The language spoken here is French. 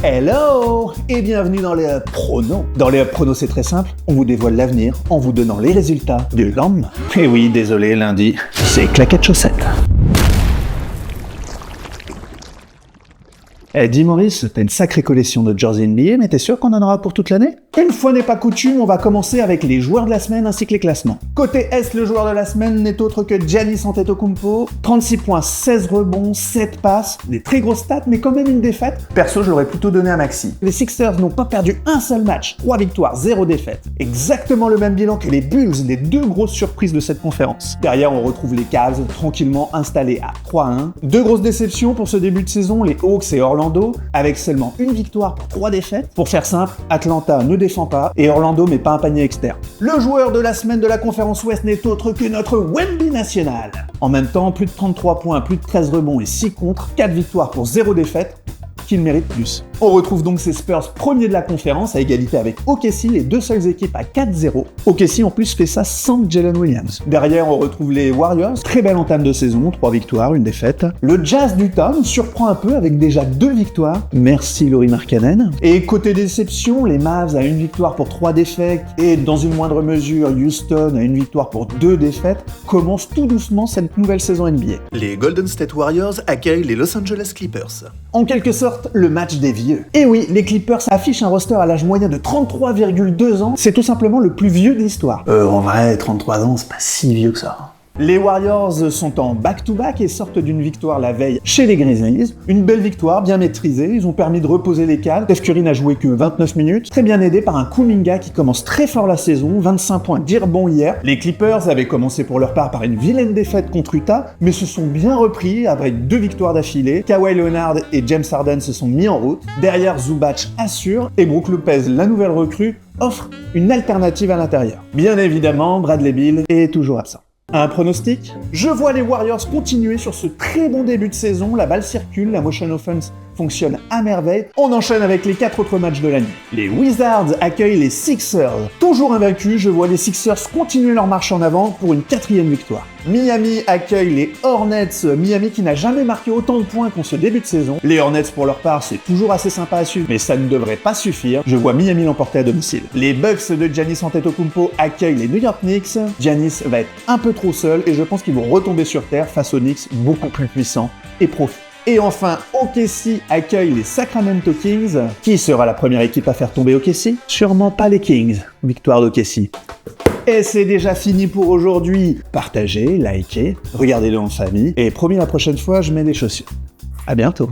Hello et bienvenue dans les pronos. Dans les pronos, c'est très simple, on vous dévoile l'avenir en vous donnant les résultats du lendemain. Et oui, désolé, lundi, c'est claquette chaussette. Dis Maurice, t'as une sacrée collection de jerseys NBA, mais t'es sûr qu'on en aura pour toute l'année? Une fois n'est pas coutume, on va commencer avec les joueurs de la semaine ainsi que les classements. Côté Est, le joueur de la semaine n'est autre que Giannis Antetokounmpo, 36 points, 16 rebonds, 7 passes, des très grosses stats, mais quand même une défaite. Perso, je l'aurais plutôt donné à Maxi. Les Sixers n'ont pas perdu un seul match, 3 victoires, 0 défaite. Exactement le même bilan que les Bulls, les deux grosses surprises de cette conférence. Derrière, on retrouve les Cavs, tranquillement installés à 3-1. Deux grosses déceptions pour ce début de saison, les Hawks et Orlando, avec seulement une victoire pour 3 défaites. Pour faire simple, Atlanta ne défend pas et Orlando met pas un panier externe. Le joueur de la semaine de la conférence Ouest n'est autre que notre Wemby national. En même temps, plus de 33 points, plus de 13 rebonds et 6 contres, 4 victoires pour 0 défaite, qu'il mérite plus. On retrouve donc ces Spurs premiers de la conférence à égalité avec OKC, les deux seules équipes à 4-0. OKC en plus fait ça sans Jalen Williams. Derrière, on retrouve les Warriors, très belle entame de saison, 3 victoires, une défaite. Le Jazz d'Utah nous surprend un peu avec déjà 2 victoires. Merci Lauri Markkanen. Et côté déception, les Mavs à 1 victoire pour 3 défaites et dans une moindre mesure, Houston à 1 victoire pour 2 défaites commence tout doucement cette nouvelle saison NBA. Les Golden State Warriors accueillent les Los Angeles Clippers. En quelque sorte, le match des vieux. Et oui, les Clippers affichent un roster à l'âge moyen de 33,2 ans, c'est tout simplement le plus vieux de l'histoire. En vrai, 33 ans, c'est pas si vieux que ça. Les Warriors sont en back-to-back et sortent d'une victoire la veille chez les Grizzlies. Une belle victoire, bien maîtrisée, ils ont permis de reposer les cadres. Steph Curry n'a joué que 29 minutes, très bien aidé par un Kuminga qui commence très fort la saison, 25 points, 10 rebonds hier. Les Clippers avaient commencé pour leur part par une vilaine défaite contre Utah, mais se sont bien repris avec 2 victoires d'affilée. Kawhi Leonard et James Harden se sont mis en route. Derrière, Zubac assure et Brook Lopez, la nouvelle recrue, offre une alternative à l'intérieur. Bien évidemment, Bradley Beal est toujours absent. Un pronostic? Je vois les Warriors continuer sur ce très bon début de saison, la balle circule, la motion offense fonctionne à merveille. On enchaîne avec les 4 autres matchs de la nuit. Les Wizards accueillent les Sixers. Toujours invaincus, je vois les Sixers continuer leur marche en avant pour une 4e victoire. Miami accueille les Hornets, Miami qui n'a jamais marqué autant de points qu'en ce début de saison. Les Hornets pour leur part, c'est toujours assez sympa à suivre, mais ça ne devrait pas suffire. Je vois Miami l'emporter à domicile. Les Bucks de Giannis Antetokounmpo accueillent les New York Knicks. Giannis va être un peu trop seul et je pense qu'ils vont retomber sur terre face aux Knicks beaucoup plus puissants et profonds. Et enfin, OKC accueille les Sacramento Kings. Qui sera la première équipe à faire tomber OKC? Sûrement pas les Kings. Victoire d'OKC. Et c'est déjà fini pour aujourd'hui. Partagez, likez, regardez-le en famille. Et promis, la prochaine fois, je mets des chaussures. À bientôt.